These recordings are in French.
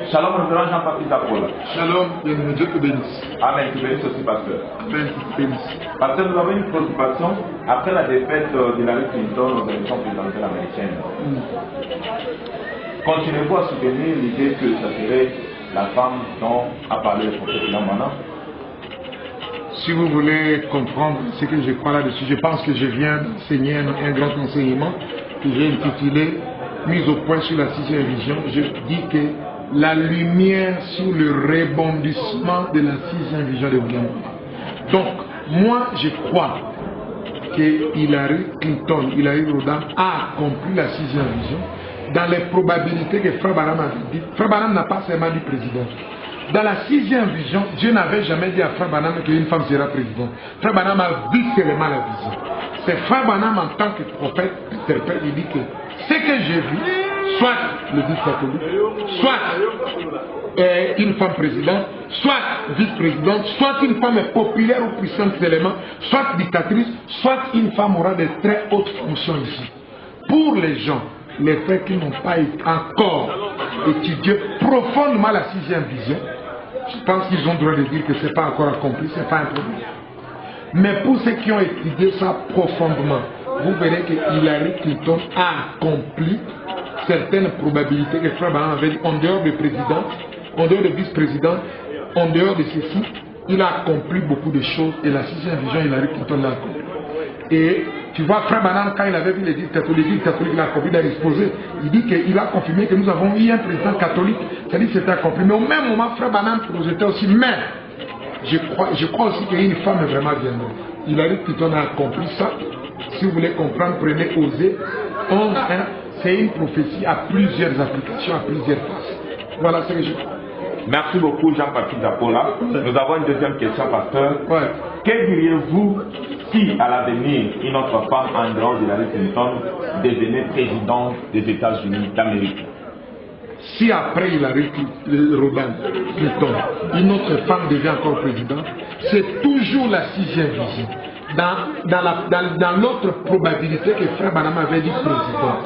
Shalom, révérend Jean-Baptiste Apola. Shalom, et Dieu te bénisse. Amen, tu bénisses aussi, pasteur. Amen, tu te bénisse. Pasteur, nous avons une préoccupation après la défaite d'Hillary Clinton aux élections présidentielles américaines. Continuez-vous à soutenir l'idée que ça serait la femme dont a parlé le prophète Lamana? Si vous voulez comprendre ce que je crois là-dessus, je pense que je viens d'enseigner un grand enseignement que j'ai intitulé Mise au point sur la 6e vision. Je dis que la lumière sur le rebondissement de la 6e vision de William. Donc, moi, je crois que Hillary Clinton, Hillary Rodham a accompli la 6e vision dans les probabilités que Frère Branham avait dit. Frère Branham n'a pas seulement dit président. Dans la 6e vision, Dieu n'avait jamais dit à Frère Branham qu'une femme sera présidente. Frère Branham a vu seulement la vision. C'est Frère Branham en tant que prophète, interprète, il dit que ce que j'ai vu, soit l'Église catholique, soit une femme présidente, soit vice-présidente, soit une femme populaire ou puissante élément, soit dictatrice, soit une femme aura de très hautes fonctions ici. Pour les gens, les frères qui n'ont pas encore étudié profondément la 6e vision, je pense qu'ils ont le droit de dire que ce n'est pas encore accompli, ce n'est pas un problème. Mais pour ceux qui ont étudié ça profondément, vous verrez que Hillary Clinton a accompli certaines probabilités que Frère Branham avait dit en dehors de président, en dehors de vice-président, en dehors de ceci, il a accompli beaucoup de choses et la 6e vision, Hillary Clinton l'a accompli. Et tu vois, Frère Branham, quand il avait vu l'Église catholique, il a accompli dans l'exposé, il dit qu'il a confirmé que nous avons eu un président catholique, c'est-à-dire que c'était accompli. Mais au même moment, Frère Branham projetait aussi, mais je crois aussi qu'une femme est vraiment viendra. Hillary Clinton a accompli ça. Si vous voulez comprendre, prenez Osée 11.1, c'est une prophétie à plusieurs applications, à plusieurs faces. Voilà ce que je crois. Merci beaucoup Jean-Baptiste Apola. Nous avons une deuxième question, pasteur. Ouais. Que diriez-vous si à l'avenir une autre femme en dehors de Hillary Clinton devenait présidente des États-Unis d'Amérique? Si après Hillary Clinton, une autre femme devient encore présidente, c'est toujours la 6e vision. Dans l'autre probabilité que Frère Branham avait dit président,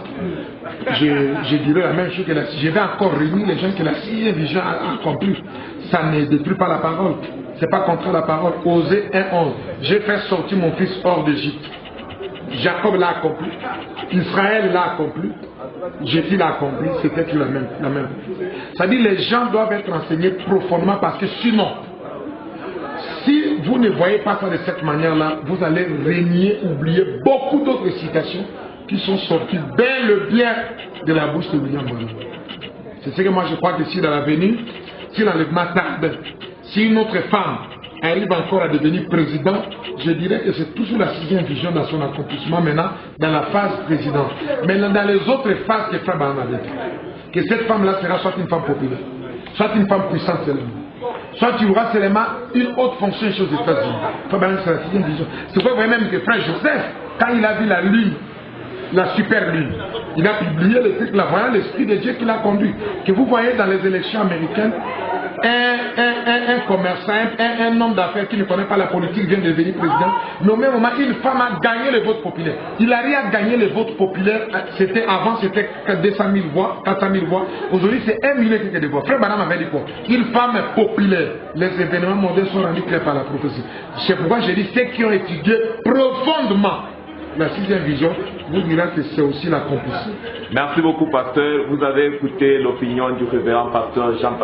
je dirais la même chose que je vais encore réunir les gens que la 6e vision a accompli. Ça ne détruit pas la parole. C'est pas contre la parole. Osée 1.11. J'ai fait sortir mon fils hors d'Égypte. Jacob l'a accompli. Israël l'a accompli. Jésus l'a accompli. C'était la même chose. Ça dit les gens doivent être enseignés profondément parce que sinon, si vous ne voyez pas ça de cette manière-là, vous allez régner, oublier beaucoup d'autres citations qui sont sorties dès le bien de la bouche de William Branham. C'est ce que moi je crois que si dans l'avenir, si l'enlèvement tarde, si une autre femme arrive encore à devenir présidente, je dirais que c'est toujours la 6e vision dans son accomplissement maintenant, dans la phase présidente. Maintenant, dans les autres phases que Frère Branham avait dit, que cette femme-là sera soit une femme populaire, soit une femme puissante seulement, soit tu auras seulement une haute fonction aux États-Unis. Frère Branham, c'est la 6e vision. C'est pourquoi vous voyez même que Frère Joseph, quand il a vu la lune, la super lune, il a publié le truc là, voyant l'Esprit de Dieu qui l'a conduit. Que vous voyez dans les élections américaines, un commerçant, un homme d'affaires qui ne connaît pas la politique vient de devenir président. Mais au même moment, une femme a gagné le vote populaire. Hillary a gagné le vote populaire. Avant, c'était 200 000 voix, 400 000 voix. Aujourd'hui, c'est 1 million de voix. Frère Branham avait dit quoi? Une femme populaire. Les événements mondiaux sont rendus clairs par la prophétie. C'est pourquoi j'ai dit ceux qui ont étudié profondément la 6e vision, vous direz que c'est aussi l'accomplissement. Merci beaucoup, pasteur. Vous avez écouté l'opinion du révérend pasteur Jean-Baptiste.